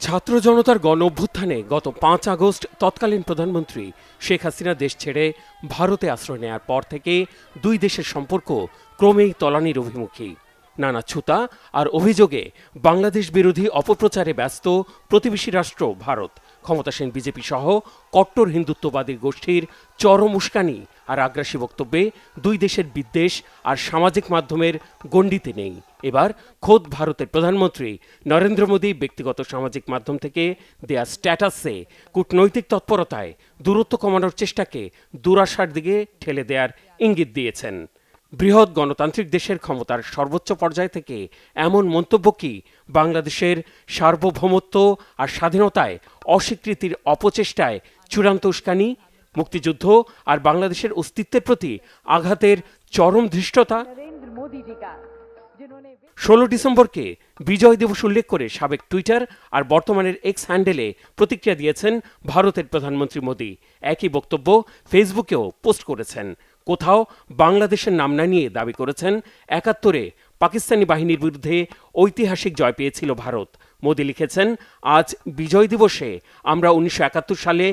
ছাত্র জনতার গণ অভ্যুত্থানে গত ৫ আগস্ট তৎকালীন প্রধানমন্ত্রী শেখ হাসিনা দেশ ছেড়ে ভারতে আশ্রয় নেয়ার পর থেকে দুই দেশের সম্পর্ক ক্রমেই তলানির অভিমুখী। নানা ছুতা আর অভিযোগে বাংলাদেশ বিরোধী অপপ্রচারে ব্যস্ত প্রতিবেশী রাষ্ট্র ভারত। ক্ষমতাসীন বিজেপি সহ কট্টর হিন্দুত্ববাদী গোষ্ঠীর চরম উস্কানি আর আগ্রাসী বক্তব্যে দুই দেশের বিদ্বেষ আর সামাজিক মাধ্যমের গণ্ডিতে নেই। এবার খোদ ভারতের প্রধানমন্ত্রী নরেন্দ্র মোদী ব্যক্তিগত সামাজিক মাধ্যম থেকে দেয়া স্ট্যাটাসে কূটনৈতিক তৎপরতায় দূরত্ব কমানোর চেষ্টাকে দুরাশার দিকে ঠেলে দেওয়ার ইঙ্গিত দিয়েছেন। বৃহৎ গণতান্ত্রিক দেশের ক্ষমতার সর্বোচ্চ পর্যায় থেকে এমন মন্তব্য কি বাংলাদেশের সার্বভৌমত্ব আর স্বাধীনতায় অস্বীকৃতির অপচেষ্টায় চূড়ান্ত উস্কানি, মুক্তিযুদ্ধ আর বাংলাদেশের অস্তিত্বের প্রতি আঘাতের চরম ধৃষ্টতা? ১৬ ডিসেম্বরকে বিজয় দিবস উল্লেখ করে সাবেক টুইটার আর বর্তমানের এক্স হ্যান্ডেলে প্রতিক্রিয়া দিয়েছেন ভারতের প্রধানমন্ত্রী মোদী। একই বক্তব্য ফেসবুকেও পোস্ট করেছেন। কোথাও বাংলাদেশের নাম না নিয়ে দাবি করেছেন ৭১-এ পাকিস্তানি বাহিনীর বিরুদ্ধে ঐতিহাসিক জয় পেয়েছিল ভারত। মোদী লিখেছেন, আজ বিজয় দিবসে আমরা ১৯৭১ সালে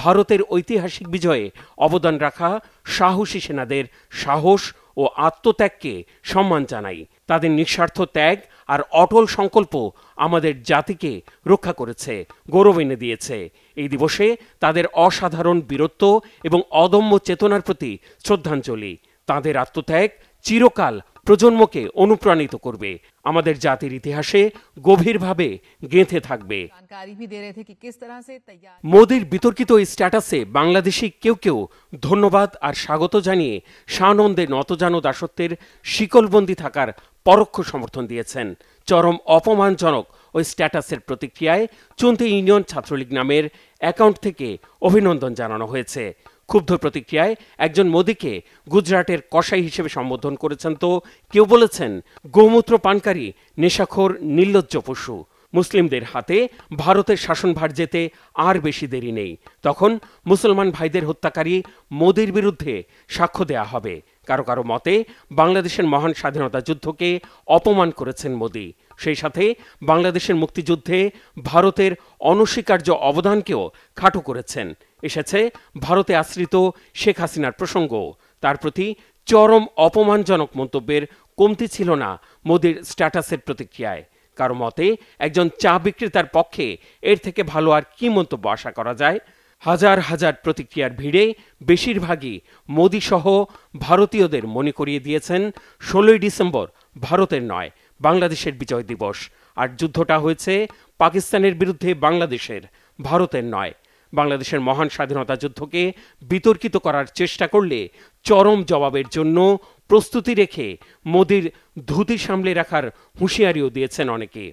ভারতের ঐতিহাসিক বিজয়ে অবদান রাখা সাহসী সেনাদের সাহস ও আত্মত্যাগকে সম্মান জানাই। তাদের নিঃস্বার্থ ত্যাগ আর অটল সংকল্প আমাদের জাতিকে রক্ষা করেছে, গৌরব এনে দিয়েছে। এই দিবসে তাদের অসাধারণ বীরত্ব এবং অদম্য চেতনার প্রতি শ্রদ্ধাঞ্জলি। তাদের আত্মত্যাগ চিরকাল প্রজন্মকে অনুপ্রাণিত করবে, আমাদের জাতির ইতিহাসে গভীরভাবে গেঁথে থাকবে। মোদীর বিতর্কিত এই স্ট্যাটাসে বাংলাদেশি কেউ কেউ ধন্যবাদ আর স্বাগত জানিয়ে সানন্দে নতজানো দাসত্বের শিকলবন্দি থাকার পরোক্ষ সমর্থন দিয়েছেন। চরম অপমানজনক ওই স্ট্যাটাসের প্রতিক্রিয়ায় চুন্তি ইউনিয়ন ছাত্রলীগ নামের অ্যাকাউন্ট থেকে অভিনন্দন জানানো হয়েছে। ক্ষুব্ধ প্রতিক্রিয়ায় একজন মোদীকে গুজরাটের কসাই হিসেবে সম্বোধন করেছেন, তো কেউ বলেছেন গোমূত্র পানকারী নেশাখোর নির্লজ্জ পশু। মুসলিমদের হাতে ভারতের শাসনভার যেতে আর বেশি দেরি নেই। তখন মুসলমান ভাইদের হত্যাকারী মোদীর বিরুদ্ধে সাক্ষ্য দেয়া হবে। কারো কারো মতে বাংলাদেশের মহান স্বাধীনতা যুদ্ধকে অপমান করেছেন মোদী। সেই সাথে বাংলাদেশের মুক্তিযুদ্ধে ভারতের অনস্বীকার্য অবদানকেও খাটো করেছেন। এসেছে ভারতে আশ্রিত শেখ হাসিনার প্রসঙ্গ। তার প্রতি চরম অপমানজনক মন্তব্যের কমতি ছিল না মোদীর স্ট্যাটাসের প্রতিক্রিয়ায়। কারো মতে একজন চা বিক্রেতার পক্ষে এর থেকে ভালো আর কি মন্তব্য আশা করা যায়? হাজার হাজার প্রতিক্রিয়ার ভিড়ে বেশিরভাগই মোদী সহ ভারতীয়দের মনে করিয়ে দিয়েছেন ১৬ই ডিসেম্বর ভারতের নয়, বাংলাদেশের বিজয় দিবস। আর যুদ্ধটা হয়েছে পাকিস্তানের বিরুদ্ধে বাংলাদেশের, ভারতের নয়। বাংলাদেশের মহান স্বাধীনতা যুদ্ধকে বিতর্কিত করার চেষ্টা করলে চরম জবাবের জন্য প্রস্তুতি রেখে মোদীর ধুতি সামলে রাখার হুঁশিয়ারিও দিয়েছেন অনেকে।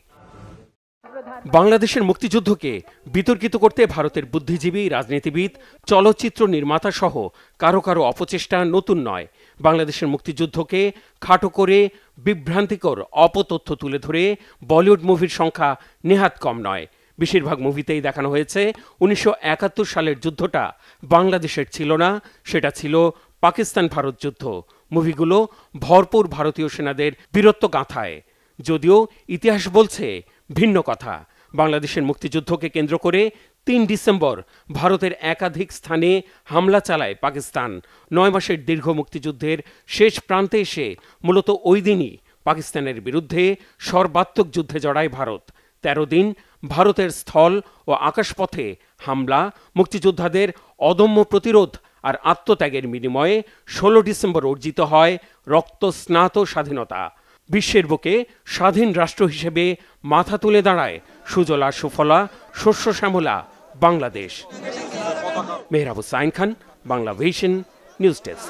বাংলাদেশের মুক্তিযুদ্ধকে বিতর্কিত করতে ভারতের বুদ্ধিজীবী, রাজনীতিবিদ, চলচ্চিত্র নির্মাতা সহ কারো কারো অপচেষ্টা নতুন নয়। বাংলাদেশের মুক্তিযুদ্ধকে খাটো করে বিভ্রান্তিকর অপতথ্য তুলে ধরে বলিউড মুভির সংখ্যা নেহাত কম নয়। বেশিরভাগ মুভিতেই দেখানো হয়েছে ১৯৭১ সালের যুদ্ধটা বাংলাদেশের ছিল না, সেটা ছিল পাকিস্তান ভারত যুদ্ধ। মুভিগুলো ভরপুর ভারতীয় সেনাদের বীরত্ব গাঁথায়। যদিও ইতিহাস বলছে ভিন্ন কথা। বাংলাদেশের মুক্তিযুদ্ধকে কেন্দ্র করে ৩ ডিসেম্বর ভারতের একাধিক স্থানে হামলা চালায় পাকিস্তান। ৯ মাসের দীর্ঘ মুক্তিযুদ্ধের শেষ প্রান্তে এসে মূলত ওই দিনই পাকিস্তানের বিরুদ্ধে সর্বাত্মক যুদ্ধে জড়ায় ভারত। ১৩ দিন ভারতের স্থল ও আকাশপথে হামলা, মুক্তিযোদ্ধাদের অদম্য প্রতিরোধ আর আত্মত্যাগের বিনিময়ে ১৬ ডিসেম্বর অর্জিত হয় রক্তস্নাত স্বাধীনতা। বিশ্বের বুকে স্বাধীন রাষ্ট্র হিসেবে মাথা তুলে দাঁড়ায় সুজলা সুফলা শস্য শ্যামলা Bangladesh. Mehrab Hussain Khan, Bangla vision, news desk.